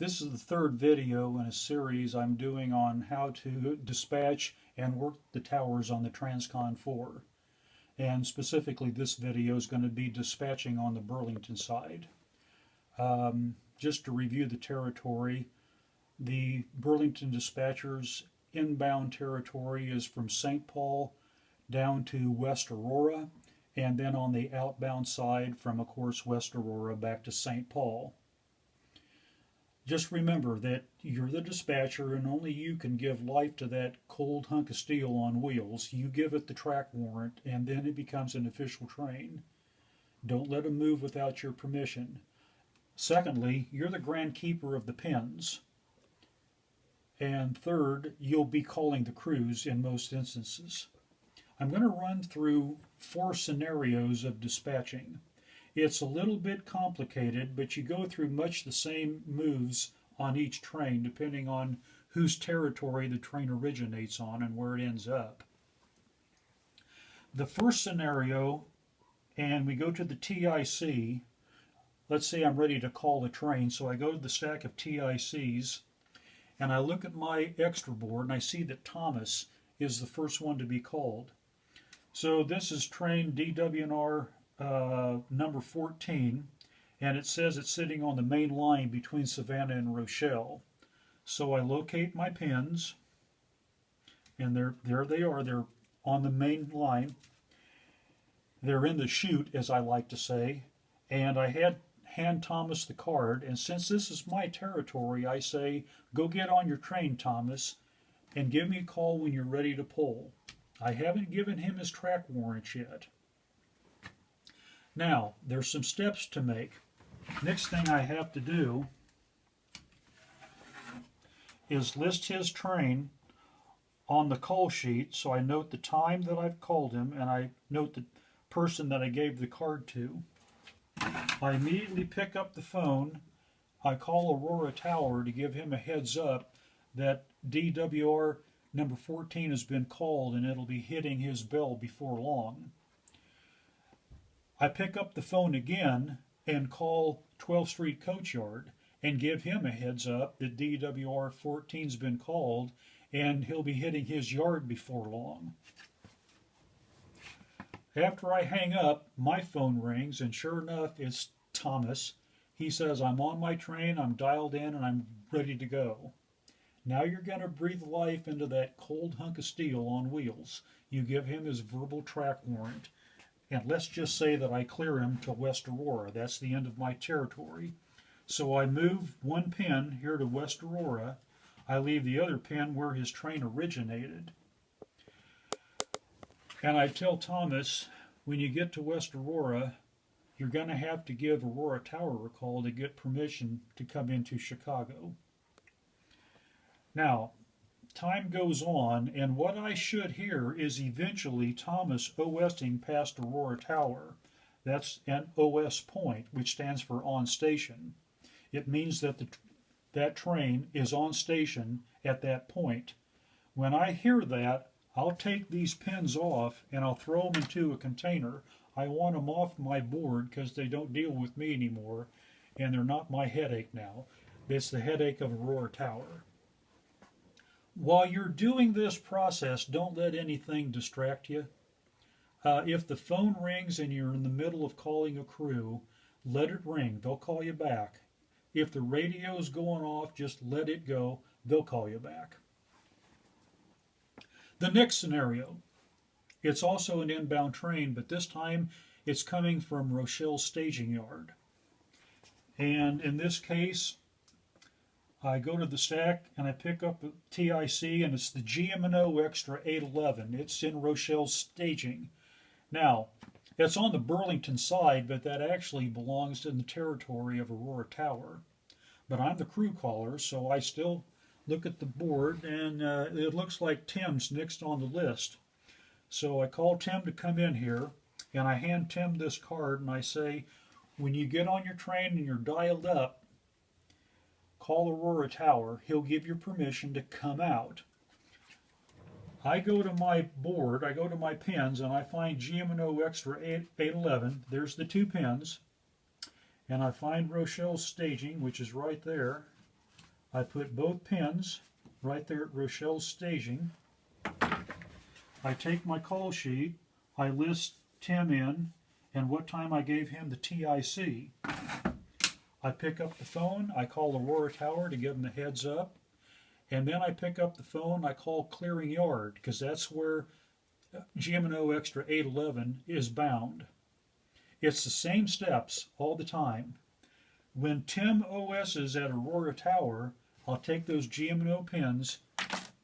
This is the third video in a series I'm doing on how to dispatch and work the towers on the Transcon 4. And specifically this video is going to be dispatching on the Burlington side. Just to review the territory, the Burlington dispatcher's inbound territory is from St. Paul down to West Aurora, and then on the outbound side from, of course, West Aurora back to St. Paul. Just remember that you're the dispatcher and only you can give life to that cold hunk of steel on wheels. You give it the track warrant and then it becomes an official train. Don't let them move without your permission. Secondly, you're the grand keeper of the pins. And third, you'll be calling the crews in most instances. I'm going to run through 4 scenarios of dispatching. It's a little bit complicated, but you go through much the same moves on each train depending on whose territory the train originates on and where it ends up. The first scenario, and we go to the TIC. Let's say I'm ready to call the train, so I go to the stack of TICs and I look at my extra board and I see that Thomas is the first one to be called. So this is train DWNR number 14, and it says it's sitting on the main line between Savannah and Rochelle. So I locate my pins, and there they are. They're on the main line. They're in the chute, as I like to say, and I hand Thomas the card, and since this is my territory, I say, go get on your train, Thomas, and give me a call when you're ready to pull. I haven't given him his track warrant yet. Now, there's some steps to make. Next thing I have to do is list his train on the call sheet, so I note the time that I've called him and I note the person that I gave the card to. I immediately pick up the phone. I call Aurora Tower to give him a heads up that DWR number 14 has been called and it'll be hitting his bell before long. I pick up the phone again and call 12th Street Coach Yard and give him a heads up that DWR 14's been called and he'll be hitting his yard before long. After I hang up, my phone rings and sure enough it's Thomas. He says, I'm on my train, I'm dialed in, and I'm ready to go. Now you're going to breathe life into that cold hunk of steel on wheels. You give him his verbal track warrant. And let's just say that I clear him to West Aurora. That's the end of my territory. So I move one pin here to West Aurora. I leave the other pin where his train originated. And I tell Thomas, when you get to West Aurora, you're going to have to give Aurora Tower a call to get permission to come into Chicago. Now, time goes on, and what I should hear is eventually Thomas OSing past Aurora Tower. That's an OS point, which stands for on station. It means that that train is on station at that point. When I hear that, I'll take these pins off and I'll throw them into a container. I want them off my board because they don't deal with me anymore, and they're not my headache now. It's the headache of Aurora Tower. While you're doing this process, don't let anything distract you. If the phone rings and you're in the middle of calling a crew, let it ring. They'll call you back. If the radio's going off, just let it go. They'll call you back. The next scenario, it's also an inbound train, but this time it's coming from Rochelle's staging yard. And in this case, I go to the stack and I pick up a TIC, and it's the GM&O Extra 811. It's in Rochelle's staging. Now, it's on the Burlington side, but that actually belongs in the territory of Aurora Tower. But I'm the crew caller, so I still look at the board, and it looks like Tim's next on the list. So I call Tim to come in here, and I hand Tim this card, and I say, when you get on your train and you're dialed up, call Aurora Tower. He'll give you permission to come out. I go to my board, I go to my pins, and I find GM&O Extra 811. There's the 2 pins. And I find Rochelle's staging, which is right there. I put both pins right there at Rochelle's staging. I take my call sheet, I list Tim in, and what time I gave him the TIC. I pick up the phone, I call Aurora Tower to give them a heads up, and then I pick up the phone, I call Clearing Yard, because that's where GM&O Extra 811 is bound. It's the same steps all the time. When Tim OS is at Aurora Tower, I'll take those GM&O pins,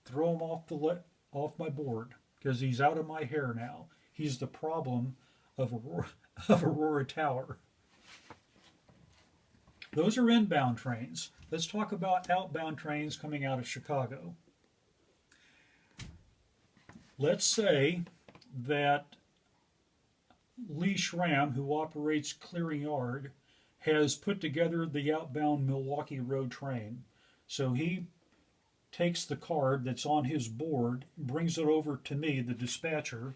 throw them off my board, because he's out of my hair now. He's the problem of Aurora Tower. Those are inbound trains. Let's talk about outbound trains coming out of Chicago. Let's say that Lee Schramm, who operates Clearing Yard, has put together the outbound Milwaukee Road train. So he takes the card that's on his board, brings it over to me, the dispatcher,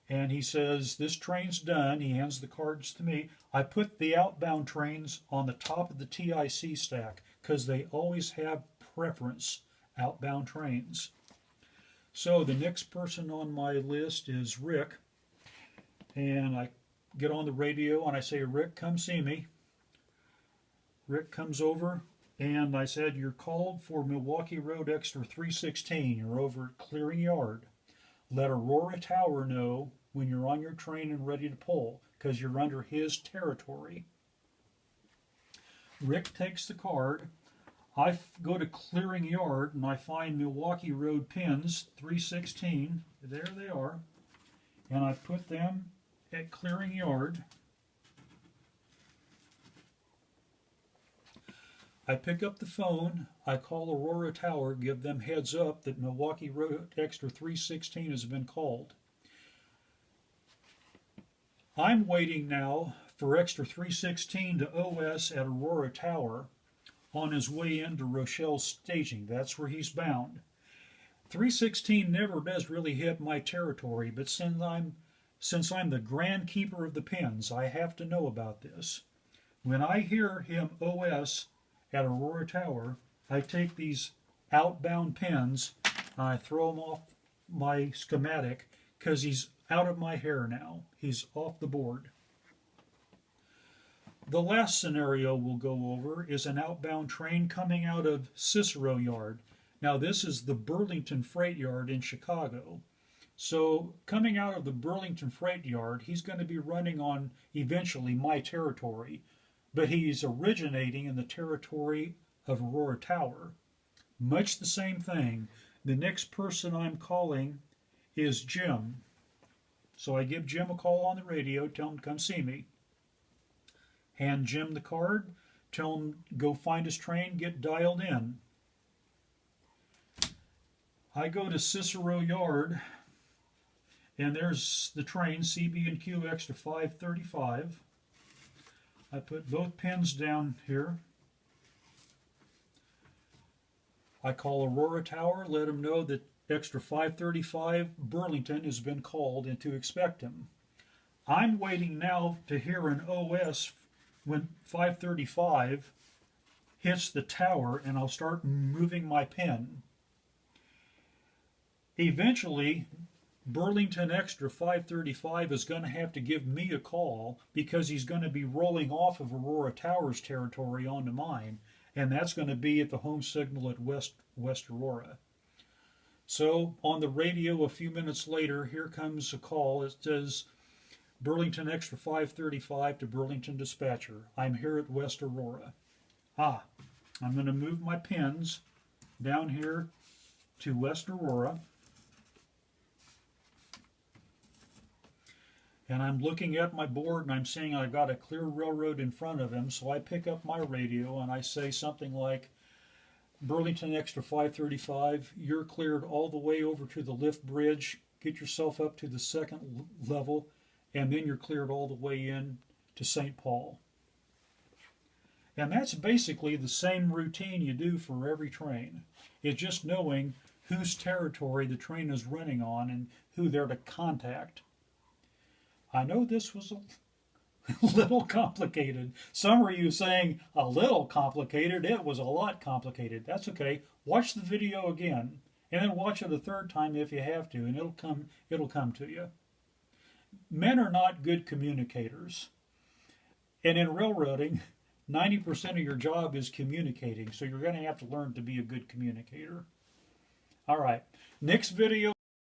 and he says, this train's done. He hands the cards to me. I put the outbound trains on the top of the TIC stack because they always have preference, outbound trains. So the next person on my list is Rick, and I get on the radio and I say, Rick, come see me. Rick comes over and I said, you're called for Milwaukee Road Extra 316. You're over at Clearing Yard. Let Aurora Tower know when you're on your train and ready to pull, because you're under his territory. Rick takes the card. I go to Clearing Yard and I find Milwaukee Road pins 316. There they are. And I put them at Clearing Yard. I pick up the phone, I call Aurora Tower, give them heads up that Milwaukee Road Extra 316 has been called. I'm waiting now for Extra 316 to OS at Aurora Tower on his way into Rochelle's staging. That's where he's bound. 316 never does really hit my territory, but since I'm the grand keeper of the pins, I have to know about this. When I hear him OS at Aurora Tower, I take these outbound pins and I throw them off my schematic because he's out of my hair now. He's off the board. The last scenario we'll go over is an outbound train coming out of Cicero Yard. Now this is the Burlington Freight Yard in Chicago. So coming out of the Burlington Freight Yard, he's going to be running on eventually my territory, but he's originating in the territory of Aurora Tower. Much the same thing. The next person I'm calling is Jim. So I give Jim a call on the radio, tell him to come see me. Hand Jim the card, tell him go find his train, get dialed in. I go to Cicero Yard, and there's the train, CB&Q Extra 535. I put both pins down here. I call Aurora Tower, let them know that Extra 535 Burlington has been called and to expect him. I'm waiting now to hear an OS when 535 hits the tower, and I'll start moving my pin. Eventually, Burlington Extra 535 is going to have to give me a call because he's going to be rolling off of Aurora Tower's territory onto mine, and that's going to be at the home signal at West Aurora. So on the radio a few minutes later, here comes a call. It says, Burlington Extra 535 to Burlington Dispatcher. I'm here at West Aurora. I'm going to move my pins down here to West Aurora. And I'm looking at my board and I'm seeing I've got a clear railroad in front of him, so I pick up my radio and I say something like, Burlington Extra 535, you're cleared all the way over to the lift bridge, get yourself up to the second level, and then you're cleared all the way in to St. Paul. And that's basically the same routine you do for every train. It's just knowing whose territory the train is running on and who they're to contact. I know this was A little complicated. Some of you saying a little complicated. It was a lot complicated. That's okay. Watch the video again, and then watch it a third time if you have to, and it'll come to you. Men are not good communicators. And in railroading, 90% of your job is communicating, so you're going to have to learn to be a good communicator. All right, next video.